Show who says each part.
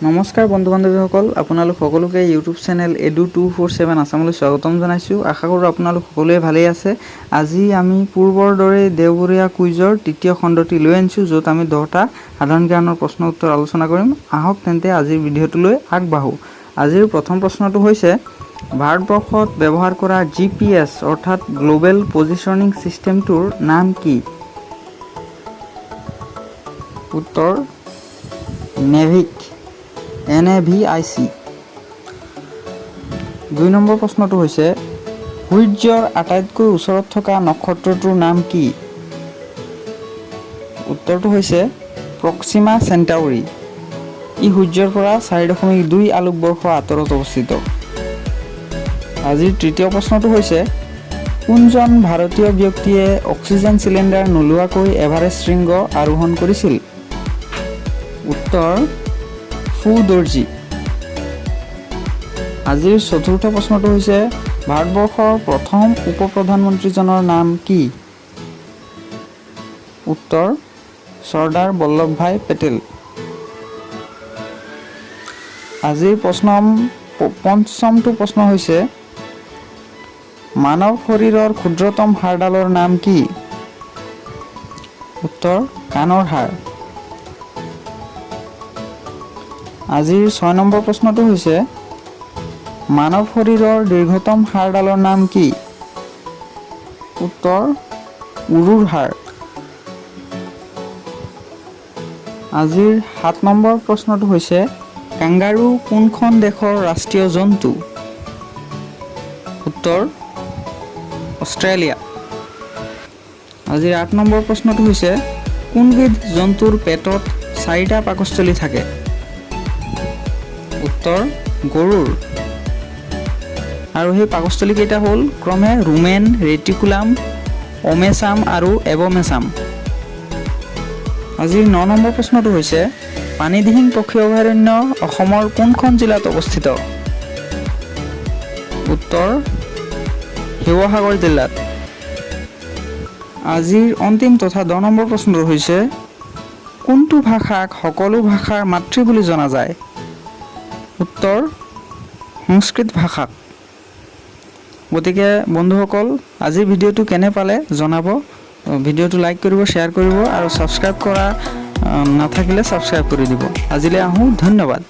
Speaker 1: নমস্কাৰ বন্ধু বান্ধৱীসকল, আপোনালোক সকলোকে ইউটিউব চেনেল edu247 আসামলৈ স্বাগতম জনাইছোঁ। আশা কৰোঁ আপোনালোক সকলোৱে ভালেই আছে। আজি আমি পূৰ্বৰ দৰে দেওবৰীয়া কুইজৰ তৃতীয় খণ্ডটি লৈ আনিছোঁ, য'ত আমি 10টা সাধাৰণ জ্ঞানৰ প্ৰশ্ন উত্তৰ আলোচনা কৰিম। আহক তেন্তে আজিৰ ভিডিঅ'টোলৈ আগবাঢ়ো। আজিৰ প্ৰথম প্ৰশ্নটো হৈছে, ভাৰতবৰ্ষত ব্যৱহাৰ কৰা GPS অৰ্থাৎ গ্লোবেল পজিশ্যনিং ছিষ্টেমটোৰ নাম কি? উত্তৰ নেভিক, NAVIC। 2 নম্বৰ প্ৰশ্নটো হৈছে, সূৰ্যৰ আটাইতকৈ ওচৰত থকা নক্ষত্ৰটোৰ নাম কি? উত্তৰটো হৈছে প্ৰক্সিমা চেণ্টাউৰি। ই সূৰ্যৰ পৰা 4.2 আলোকবৰ্ষ আঁতৰত অৱস্থিত। আজিৰ তৃতীয় প্ৰশ্নটো হৈছে, কোনজন ভাৰতীয় ব্যক্তিয়ে অক্সিজেন চিলিণ্ডাৰ নোলোৱাকৈ এভাৰেষ্ট শৃংগ আৰোহণ কৰিছিল? উত্তৰ ফু দৰ্জী। আজিৰ চতুৰ্থ প্ৰশ্নটো হৈছে, ভাৰতবৰ্ষৰ প্ৰথম উপ প্ৰধানমন্ত্ৰীজনৰ নাম কি? উত্তৰ চৰ্দাৰ বল্লভভাই পেটেল। আজিৰ পঞ্চমটো প্ৰশ্ন হৈছে, মানৱ শৰীৰৰ ক্ষুদ্ৰতম হাড়ডালৰ নাম কি? উত্তৰ কাণৰ হাড়। আজিৰ 6 নম্বৰ প্ৰশ্নটো হৈছে, মানৱ শৰীৰৰ দীৰ্ঘতম হাড়ডালৰ নাম কি? উত্তৰ উৰুৰ হাড়। আজিৰ 7 নম্বৰ প্ৰশ্নটো হৈছে, কাংগাৰু কোনখন দেশৰ ৰাষ্ট্ৰীয় জন্তু? উত্তৰ অষ্ট্ৰেলিয়া। আজিৰ 8 নম্বৰ প্ৰশ্নটো হৈছে, কোনবিধ জন্তুৰ পেটত 4টা পাকস্থলী থাকে? উত্তৰ গৰুৰ। আৰু সেই পাকস্থলীকেইটা হ'ল ক্ৰমে ৰুমেন, ৰেটিকুলাম, অমেচাম আৰু এবমেচাম। আজিৰ 9 নম্বৰ প্ৰশ্নটো হৈছে, পানীদিহিং পক্ষী অভয়াৰণ্য অসমৰ কোনখন জিলাত অৱস্থিত? উত্তৰ শিৱসাগৰ জিলাত। আজিৰ অন্তিম তথা 10 নম্বৰ প্ৰশ্নটো হৈছে, কোনটো ভাষাক সকলো ভাষাৰ মাতৃ বুলি জনা যায়? উত্তৰ সংস্কৃত ভাষাক। গতিকে বন্ধুসকল, আজিৰ ভিডিঅ'টো কেনে পালে জনাব। ভিডিঅ'টো লাইক কৰিব, শ্বেয়াৰ কৰিব আৰু ছাবস্ক্ৰাইব কৰা নাথাকিলে ছাবস্ক্ৰাইব কৰি দিব। আজিলৈ আহোঁ, ধন্যবাদ।